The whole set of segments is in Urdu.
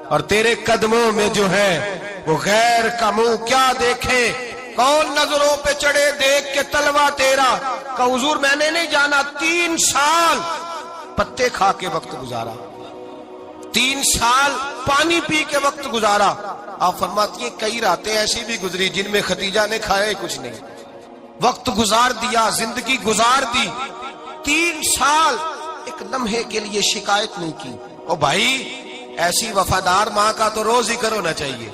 اور تیرے قدموں میں جو ہے وہ غیر کا منہ کیا دیکھے، کون نظروں پہ چڑھے دیکھ کے تلوا تیرا۔ کہ حضور میں نے نہیں جانا، 3 سال پتے کھا کے وقت گزارا، 3 سال پانی پی کے وقت گزارا۔ آپ فرماتی ہیں کئی راتیں ایسی بھی گزری جن میں ختیجہ نے کھایا ہی کچھ نہیں، وقت گزار دیا، زندگی گزار دی۔ 3 سال ایک لمحے کے لیے شکایت نہیں کی۔ او بھائی ایسی وفادار ماں کا تو روز ذکر ہونا چاہیے۔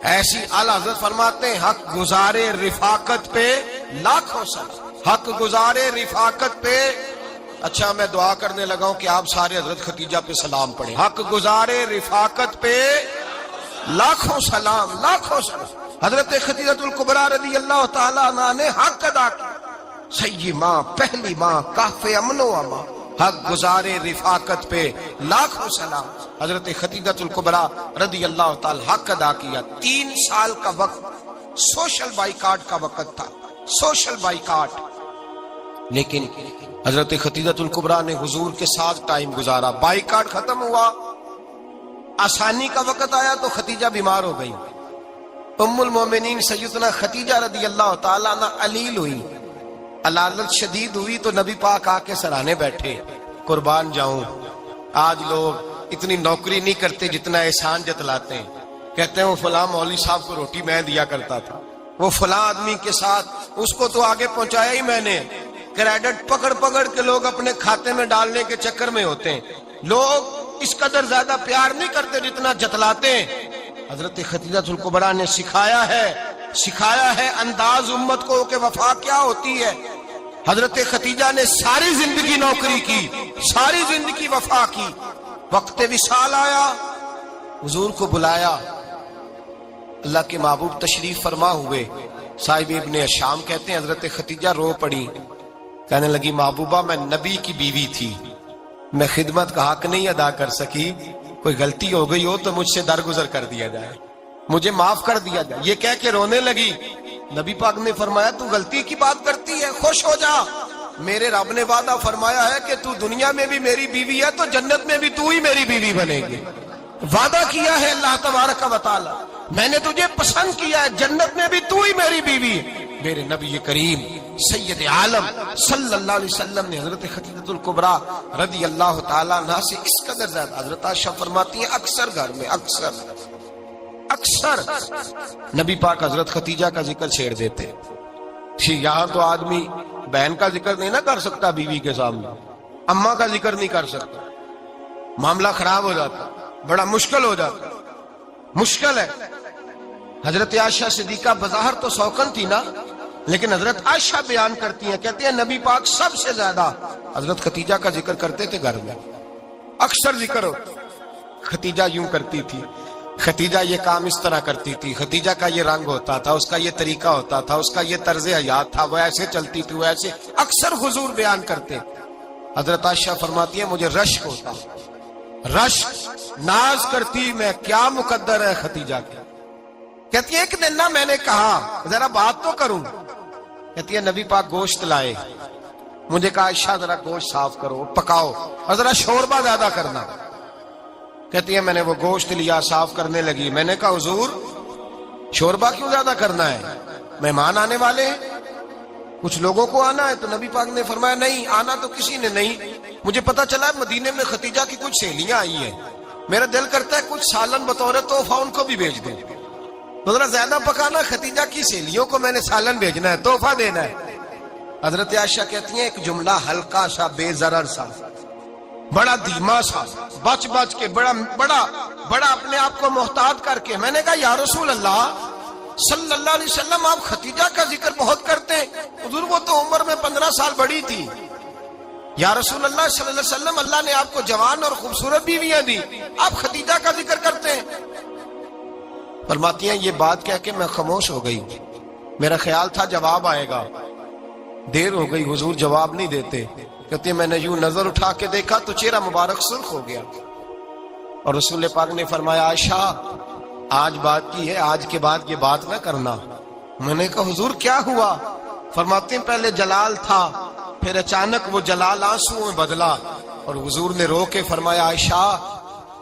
ایسی اعلیٰ حضرت فرماتے ہیں حق گزارے رفاقت پہ لاکھوں سلام، حق گزارے رفاقت پہ۔ اچھا میں دعا کرنے لگا ہوں کہ آپ سارے حضرت ختیجہ پہ سلام پڑھیں۔ حق گزارے رفاقت پہ لاکھوں سلام، لاکھوں سلام۔ حضرت ختیجہ الکبریٰ رضی اللہ تعالیٰ عنہ نے حق ادا کیا، سیدی ماں، پہلی ماں، کہف امن و امان، حق گزارے رفاقت پہ لاکھوں سلام۔ حضرت ختیجہ الکبریٰ رضی اللہ تعالی حق ادا کیا۔ 3 سال کا وقت سوشل بائیکاٹ کا وقت تھا، سوشل بائیکاٹ، لیکن حضرت ختیجہ الکبریٰ نے حضور کے ساتھ ٹائم گزارا۔ بائیکاٹ ختم ہوا، آسانی کا وقت آیا تو ختیجہ بیمار ہو گئی۔ ام المومنین سیدنا ختیجہ رضی اللہ تعالیٰ عنہ علیل ہوئی، علالت شدید ہوئی تو نبی پاک آ کے سرانے بیٹھے۔ قربان جاؤں، آج لوگ اتنی نوکری نہیں کرتے جتنا احسان جتلاتے ہیں۔ کہتے ہیں وہ فلاں مولوی صاحب کو روٹی میں دیا کرتا تھا، وہ فلاں آدمی کے ساتھ اس کو تو آگے پہنچایا ہی میں نے۔ کریڈٹ پکڑ پکڑ کے لوگ اپنے کھاتے میں ڈالنے کے چکر میں ہوتے ہیں۔ لوگ اس قدر زیادہ پیار نہیں کرتے جتنا جتلاتے ہیں۔ حضرت ختیجہ الکبریٰ نے سکھایا ہے انداز امت کو کہ وفا کیا ہوتی ہے۔ حضرت ختیجہ نے ساری زندگی نوکری کی، ساری زندگی وفا کی۔ وقت وصال آیا، حضور کو بلایا، اللہ کے محبوب تشریف فرما ہوئے۔ صاحب ابن شام کہتے ہیں حضرت ختیجہ رو پڑی، کہنے لگی محبوبہ میں نبی کی بیوی تھی، میں خدمت کا حق نہیں ادا کر سکی، کوئی غلطی ہو گئی ہو تو مجھ سے درگزر کر دیا جائے، مجھے معاف کر دیا جائے۔ یہ کہہ کے رونے لگی۔ نبی پاک نے فرمایا تو غلطی کی بات کرتی ہے، خوش ہو جا، میرے رب نے وعدہ فرمایا ہے کہ تو دنیا میں بھی میری بیوی ہے تو جنت میں بھی تو ہی میری بیوی بنے گی۔ وعدہ کیا ہے اللہ تبارک و تعالی، میں نے تجھے پسند کیا ہے، جنت میں بھی تو ہی میری بیوی ہے۔ میرے نبی کریم سید عالم صلی اللہ علیہ وسلم نے حضرت ختیجہ الکبریٰ رضی اللہ تعالیٰ عنہ سے اس قدر زیادہ، حضرت عائشہ فرماتی ہیں اکثر گھر میں اکثر نبی پاک حضرت ختیجہ کا ذکر چھیڑ دیتے۔ یہاں تو آدمی بہن کا ذکر نہیں نہ کر سکتا بیوی کے سامنے، اماں کا ذکر نہیں کر سکتا، معاملہ خراب ہو جاتا، بڑا مشکل ہو جاتا، مشکل ہے۔ حضرت عائشہ صدیقہ بظاہر تو سوکن تھی نا، لیکن حضرت عائشہ بیان کرتی ہیں، کہتے ہیں نبی پاک سب سے زیادہ حضرت ختیجہ کا ذکر کرتے تھے گھر میں، اکثر ذکر ہو۔ ختیجہ یوں کرتی تھی، ختیجہ یہ کام اس طرح کرتی تھی، ختیجہ کا یہ رنگ ہوتا تھا، اس کا یہ طریقہ ہوتا تھا، اس کا یہ طرز حیات تھا، وہ ایسے چلتی تھی، وہ ایسے، اکثر حضور بیان کرتے۔ حضرت عائشہ فرماتی ہے مجھے رشک ہوتا، رشک، ناز کرتی میں کیا مقدر ہے ختیجہ کے۔ کہتی ہے ایک دن نا میں نے کہا ذرا بات تو کروں، کہتی ہے نبی پاک گوشت لائے، مجھے کہا عائشہ ذرا گوشت صاف کرو، پکاؤ اور ذرا شوربہ زیادہ کرنا۔ کہتی ہے میں نے وہ گوشت لیا، صاف کرنے لگی، میں نے کہا حضور شوربہ کیوں زیادہ کرنا ہے، مہمان آنے والے ہیں، کچھ لوگوں کو آنا ہے۔ تو نبی پاک نے فرمایا نہیں آنا تو کسی نے نہیں، مجھے پتا چلا مدینے میں ختیجہ کی کچھ سہیلیاں آئی ہیں، میرا دل کرتا ہے کچھ سالن بطور تحفہ ان کو بھی بھیج دیں، تو ذرا زیادہ پکانا، ختیجہ کی سہیلیوں کو میں نے سالن بھیجنا ہے، تحفہ دینا ہے۔ حضرت عائشہ کہتی ہیں ایک جملہ ہلکا سا، بے ضرر سا، بڑا دھیما سا، بچ بچ کے، بڑا اپنے آپ کو محتاط کر کے، میں نے کہا یا رسول اللہ صلی اللہ علیہ وسلم آپ ختیجہ کا ذکر بہت کرتے ہیں، حضور وہ تو عمر میں 15 سال بڑی تھی، یا رسول اللہ صلی اللہ علیہ وسلم اللہ نے آپ کو جوان اور خوبصورت بیویاں دی، آپ ختیجہ کا ذکر کرتے ہیں۔ فرماتی ہیں یہ بات کہہ کے میں خاموش ہو گئی، میرا خیال تھا جواب آئے گا، دیر ہو گئی، حضور جواب نہیں دیتے۔ کہتے ہیں میں نے یوں نظر اٹھا کے دیکھا تو چہرہ مبارک سرخ ہو گیا، اور رسول پاک نے فرمایا عائشہ آج بات کی ہے، آج کے بعد یہ بات نہ کرنا۔ میں نے کہا حضور کیا ہوا؟ فرماتے ہیں پہلے جلال تھا، پھر اچانک وہ جلال آنسو میں بدلا، اور حضور نے رو کے فرمایا عائشہ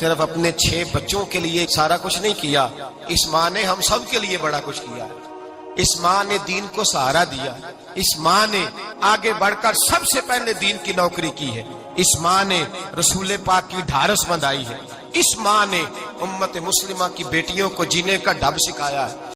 صرف اپنے 6 بچوں کے لیے سارا کچھ نہیں کیا، اس ماں نے ہم سب کے لیے بڑا کچھ کیا۔ اس ماں نے دین کو سہارا دیا، اس ماں نے آگے بڑھ کر سب سے پہلے دین کی نوکری کی ہے، اس ماں نے رسول پاک کی ڈھارس بندھائی ہے، اس ماں نے امت مسلمہ کی بیٹیوں کو جینے کا ڈھب سکھایا ہے۔